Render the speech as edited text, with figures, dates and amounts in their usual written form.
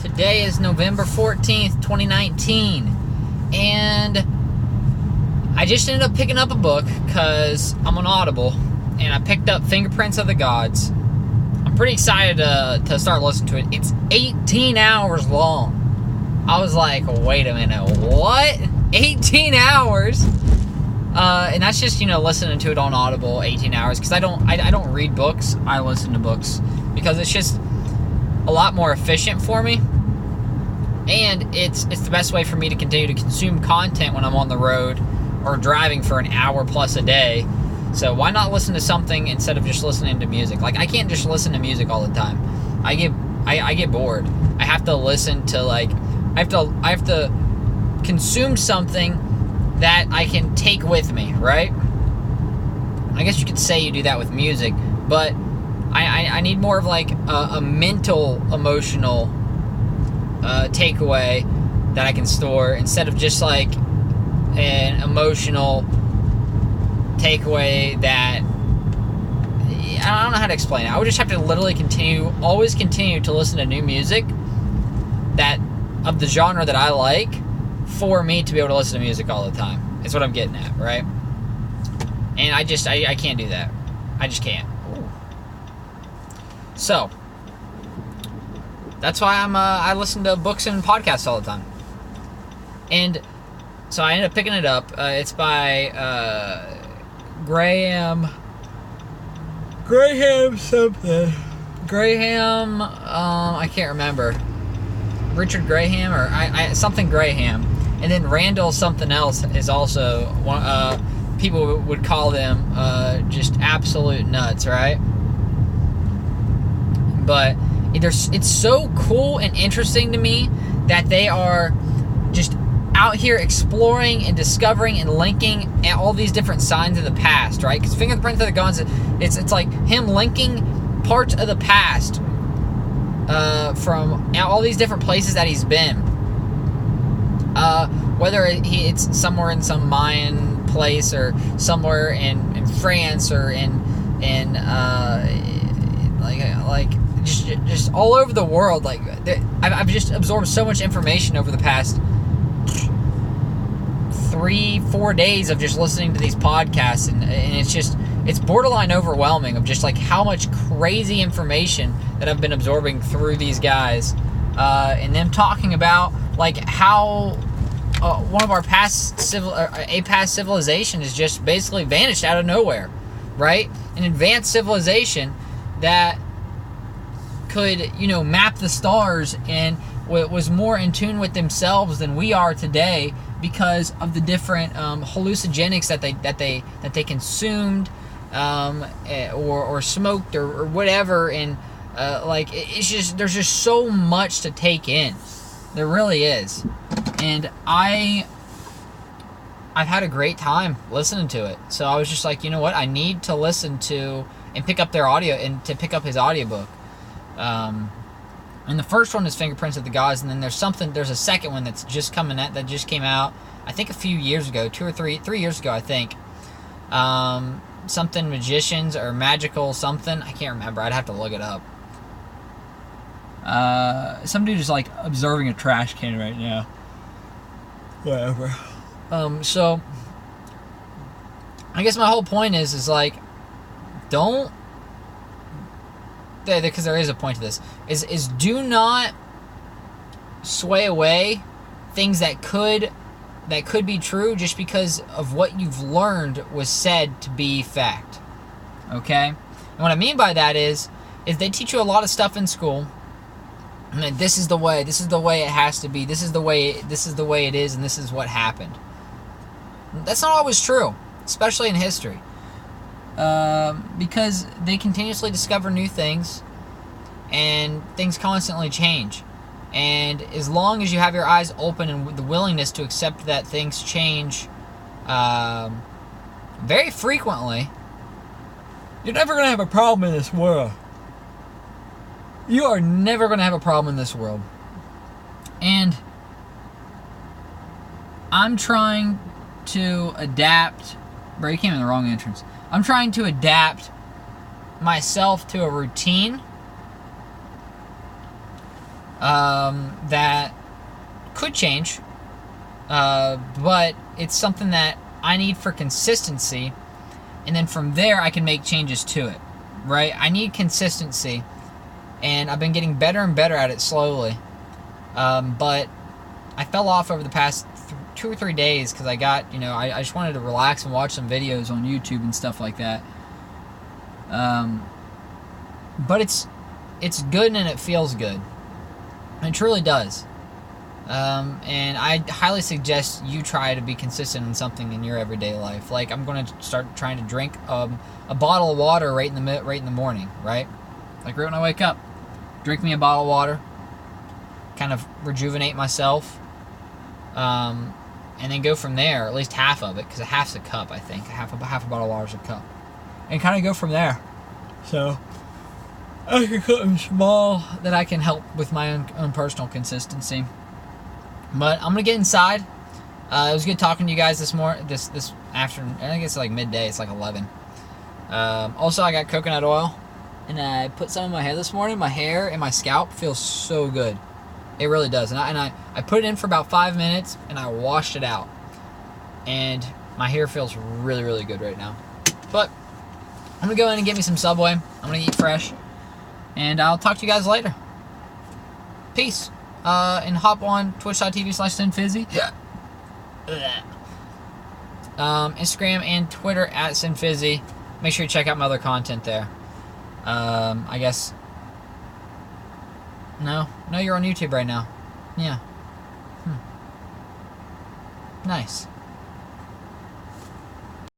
Today is November 14th, 2019, and I just ended up picking up a book because I'm on Audible, and I picked up Fingerprints of the Gods. I'm pretty excited to start listening to it. It's 18 hours long. I was like, wait a minute, what? 18 hours? And that's just, listening to it on Audible, 18 hours, because I don't read books. I listen to books because it's just a lot more efficient for me, and it's the best way for me to continue to consume content when I'm on the road or driving for an hour plus a day. So why not listen to something instead of just listening to music? Like, I can't just listen to music all the time. I get bored. I have to listen to, I have to consume something that I can take with me, right? I guess you could say you do that with music, but I need more of a mental, emotional takeaway that I can store instead of just an emotional takeaway that I don't know how to explain it. I would just have to literally always continue to listen to new music that of the genre that I like for me to be able to listen to music all the time. Is what I'm getting at, right? And I can't do that. I just can't. Ooh. So that's why I listen to books and podcasts all the time. And so I ended up picking it up. It's by Graham something. Graham, I can't remember. Richard Graham or something Graham. And then Randall something else is also one. People would call them just absolute nuts, right? But it's so cool and interesting to me that they are just out here exploring and discovering and linking all these different signs of the past, right? Because Fingerprints of the Gods, it's like him linking parts of the past from all these different places that he's been. Whether it's somewhere in some Mayan place or somewhere in France or in just all over the world. I've just absorbed so much information over the past 3-4 days of just listening to these podcasts, and it's borderline overwhelming of just how much crazy information that I've been absorbing through these guys, and them talking about how one of our past civilization has just basically vanished out of nowhere, right? An advanced civilization that could map the stars and was more in tune with themselves than we are today because of the different hallucinogenics that they consumed or smoked or whatever, and it's just there's just so much to take in. There really is. And I've had a great time listening to it. So I was just like, you know what? I need to listen to and pick up their audio and to pick up his audiobook. And the first one is Fingerprints of the Gods, and then there's a second one that just came out, I think a few years ago, 2 or 3 years ago, I think. Something magicians or magical something. I can't remember. I'd have to look it up. Some dude is observing a trash can right now. Whatever. So I guess my whole point is don't, because there is a point to this, is do not sway away things that could be true just because of what you've learned was said to be fact. Okay? And what I mean by that is they teach you a lot of stuff in school. And this is the way it has to be, this is the way it is, and this is what happened. That's not always true, especially in history. Because they continuously discover new things, and things constantly change. And as long as you have your eyes open and the willingness to accept that things change very frequently, you're never going to have a problem in this world. You are never going to have a problem in this world. And I'm trying to adapt. Bro, you came in the wrong entrance. I'm trying to adapt myself to a routine that could change, but it's something that I need for consistency, and then from there I can make changes to it, right? I need consistency, and I've been getting better and better at it slowly, but I fell off over the past 2 or 3 days because I got, I just wanted to relax and watch some videos on YouTube and stuff like that. But it's good and it feels good. It truly does. And I highly suggest you try to be consistent in something in your everyday life. Like, I'm going to start trying to drink a bottle of water right in the morning, right? Like right when I wake up, drink me a bottle of water, kind of rejuvenate myself, and then go from there. At least half of it, because a half's a cup, I think. Half a bottle of water is a cup, and kind of go from there. So I can cut them small that I can help with my own personal consistency. But I'm gonna get inside. It was good talking to you guys this afternoon. I think it's like midday. It's like 11. Also, I got coconut oil, and I put some in my hair this morning. My hair and my scalp feels so good. It really does. And I put it in for about 5 minutes, and I washed it out. And my hair feels really, really good right now. But I'm going to go in and get me some Subway. I'm going to eat fresh. And I'll talk to you guys later. Peace. And hop on twitch.tv/SinFizzy. Yeah. Instagram and Twitter @SinFizzy. Make sure you check out my other content there. I guess... No, you're on YouTube right now. Yeah. Nice.